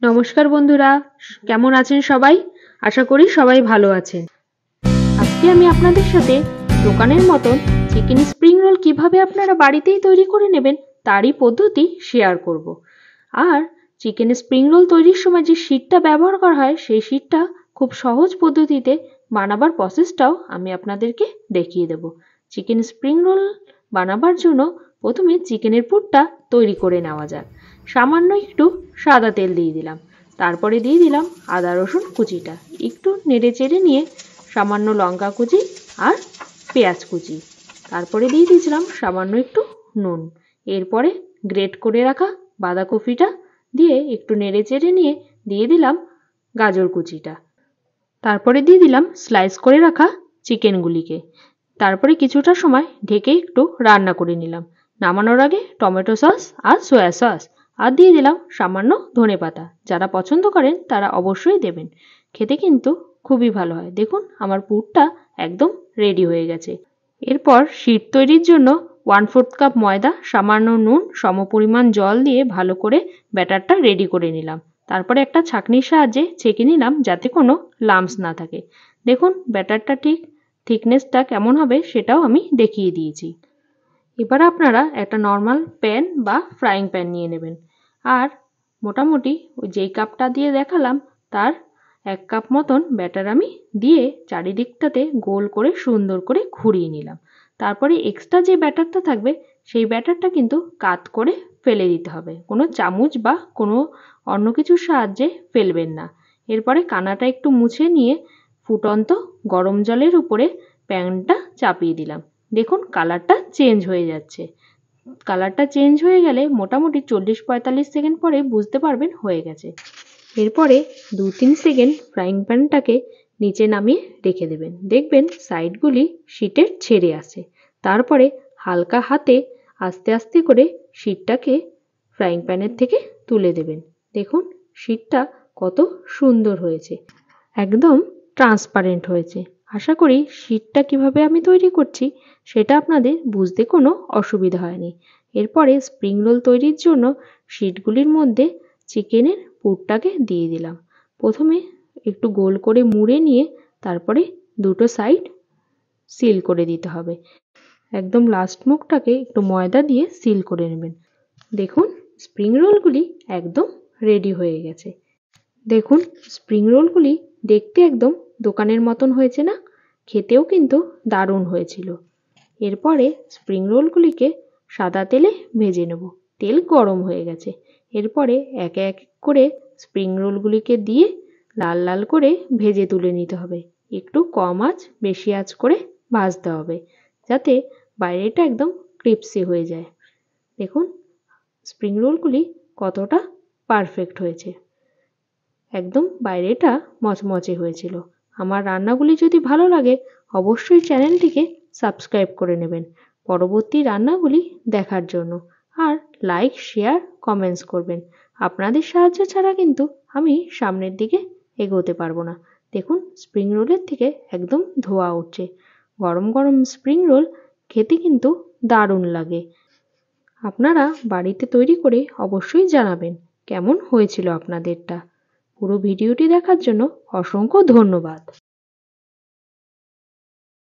নমস্কার বন্ধুরা, কেমন আছেন সবাই? আশা করি সবাই ভালো আছেন। আজকে আমি আপনাদের সাথে দোকানের মতন চিকেন স্প্রিং রোল কিভাবে আপনারা বাড়িতেই তৈরি করে নেবেন তারই পদ্ধতি শেয়ার করব। আর চিকেন স্প্রিং রোল তৈরির সময় যে শিটটা ব্যবহার করা হয় সেই শিটটা খুব সহজ পদ্ধতিতে বানাবার প্রসেসটাও আমি আপনাদেরকে দেখিয়ে দেব। চিকেন স্প্রিং রোল বানাবার জন্য প্রথমে চিকেনের পুরটা তৈরি করে নেওয়া যাক। সামান্য একটু সাদা তেল দিয়ে দিলাম, তারপরে দিয়ে দিলাম আদা রসুন কুচিটা, একটু নেড়ে চেড়ে নিয়ে সামান্য লঙ্কা কুচি আর পেঁয়াজ কুচি, তারপরে দিয়ে দিয়েছিলাম সামান্য একটু নুন। এরপরে গ্রেট করে রাখা বাঁধাকপিটা দিয়ে একটু নেড়ে চেড়ে নিয়ে দিয়ে দিলাম গাজর কুচিটা, তারপরে দিয়ে দিলাম স্লাইস করে রাখা চিকেনগুলিকে। তারপরে কিছুটা সময় ঢেকে একটু রান্না করে নিলাম। নামানোর আগে টমেটো সস আর সয়া সস আর দিয়ে দিলাম সামান্য ধনেপাতা। যারা পছন্দ করেন তারা অবশ্যই দেবেন, খেতে কিন্তু খুবই ভালো হয়। দেখুন আমার পুরটা একদম রেডি হয়ে গেছে। এরপর শিট তৈরির জন্য 1/4 কাপ ময়দা, সামান্য নুন, সমপরিমাণ জল দিয়ে ভালো করে ব্যাটারটা রেডি করে নিলাম। তারপরে একটা ছাঁকনির সাহায্যে ছেঁকে নিলাম যাতে কোনো লাম্পস না থাকে। দেখুন ব্যাটারটা ঠিক থিকনেসটা কেমন হবে সেটাও আমি দেখিয়ে দিয়েছি। এবার আপনারা একটা নর্মাল প্যান বা ফ্রাইং প্যান নিয়ে নেবেন আর মোটামুটি ওই যেই কাপটা দিয়ে দেখালাম তার 1 কাপ মতন ব্যাটার আমি দিয়ে চারিদিকটাতে গোল করে সুন্দর করে ঘুরিয়ে নিলাম। তারপরে এক্সট্রা যে ব্যাটারটা থাকবে সেই ব্যাটারটা কিন্তু কাত করে ফেলে দিতে হবে, কোনো চামচ বা কোনো অন্য কিছুর সাহায্যে ফেলবেন না। এরপরে কানাটা একটু মুছে নিয়ে ফুটন্ত গরম জলের উপরে প্যানটা চাপিয়ে দিলাম। দেখুন কালারটা চেঞ্জ হয়ে যাচ্ছে। কালারটা চেঞ্জ হয়ে গেলে মোটামুটি 40-45 সেকেন্ড পরে বুঝতে পারবেন হয়ে গেছে। এরপরে 2-3 সেকেন্ড ফ্রাইং প্যানটাকে নিচে নামিয়ে রেখে দেবেন। দেখবেন সাইডগুলি শিটের ছেড়ে আসে। তারপরে হালকা হাতে আস্তে আস্তে করে শিটটাকে ফ্রাইং প্যানের থেকে তুলে দেবেন। দেখুন শিটটা কত সুন্দর হয়েছে, একদম ট্রান্সপারেন্ট হয়েছে। আশা করি শিটটা কিভাবে আমি তৈরি করছি সেটা আপনাদের বুঝতে কোনো অসুবিধা হয়নি। এরপরে স্প্রিং রোল তৈরির জন্য শিটগুলির মধ্যে চিকেনের পুরটাকে দিয়ে দিলাম। প্রথমে একটু গোল করে মুড়ে নিয়ে তারপরে দুটো সাইড সিল করে দিতে হবে। একদম লাস্ট মুখটাকে একটু ময়দা দিয়ে সিল করে নেবেন। দেখুন স্প্রিং রোলগুলি একদম রেডি হয়ে গেছে। দেখুন স্প্রিং রোলগুলি দেখতে একদম দোকানের মতন হয়েছে না? খেতেও কিন্তু দারুণ হয়েছিল। এরপরে স্প্রিং রোলগুলিকে সাদা তেলে ভেজে নেব। তেল গরম হয়ে গেছে। এরপরে একে এক করে স্প্রিং রোলগুলিকে দিয়ে লাল লাল করে ভেজে তুলে নিতে হবে। একটু কম আঁচ বেশি আঁচ করে ভাজতে হবে যাতে বাইরেটা একদম ক্রিপসি হয়ে যায়। দেখুন স্প্রিং রোলগুলি কতটা পারফেক্ট হয়েছে, একদম বাইরেটা মচমচে হয়েছিল। আমার রান্নাগুলি যদি ভালো লাগে অবশ্যই চ্যানেলটিকে সাবস্ক্রাইব করে নেবেন পরবর্তী রান্নাগুলি দেখার জন্য, আর লাইক শেয়ার কমেন্টস করবেন। আপনাদের সাহায্য ছাড়া কিন্তু আমি সামনের দিকে এগোতে পারবো না। দেখুন স্প্রিং রোলের থেকে একদম ধোঁয়া উঠছে। গরম গরম স্প্রিং রোল খেতে কিন্তু দারুণ লাগে। আপনারা বাড়িতে তৈরি করে অবশ্যই জানাবেন কেমন হয়েছিল আপনাদেরটা। পুরো ভিডিওটি দেখার জন্য অসংখ্য ধন্যবাদ।